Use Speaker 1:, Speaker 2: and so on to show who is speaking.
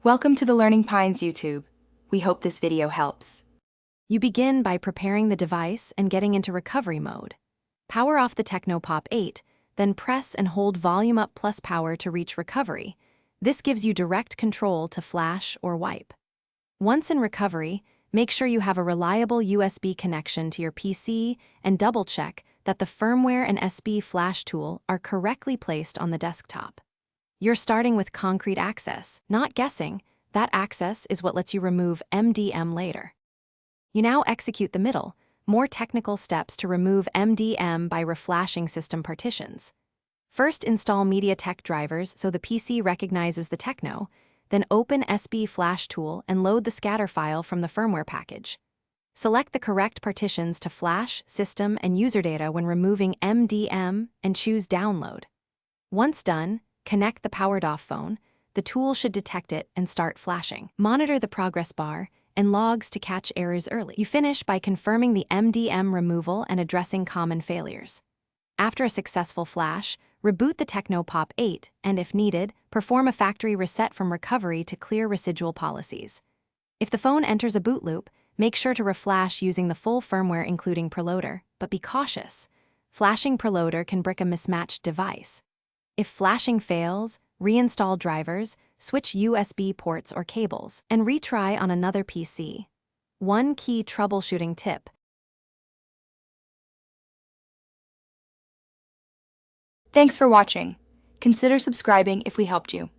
Speaker 1: Welcome to the Learning Pines YouTube. We hope this video helps.
Speaker 2: You begin by preparing the device and getting into recovery mode. Power off the Tecno POP 8, then press and hold volume up plus power to reach recovery. This gives you direct control to flash or wipe. Once in recovery, make sure you have a reliable USB connection to your PC and double-check that the firmware and SB flash tool are correctly placed on the desktop. You're starting with concrete access, not guessing. That access is what lets you remove MDM later. You now execute the middle, more technical steps to remove MDM by reflashing system partitions. First, install MediaTek drivers so the PC recognizes the Tecno, then open SB Flash tool and load the scatter file from the firmware package. Select the correct partitions to flash, system, and user data when removing MDM and choose Download. Once done, connect the powered-off phone. The tool should detect it and start flashing. Monitor the progress bar and logs to catch errors early. You finish by confirming the MDM removal and addressing common failures. After a successful flash, reboot the Tecno POP 8 and, if needed, perform a factory reset from recovery to clear residual policies. If the phone enters a boot loop, make sure to reflash using the full firmware including preloader, but be cautious. Flashing preloader can brick a mismatched device. If flashing fails, reinstall drivers, switch USB ports or cables, and retry on another PC. One key troubleshooting tip:
Speaker 1: Thanks for watching. Consider subscribing if we helped you.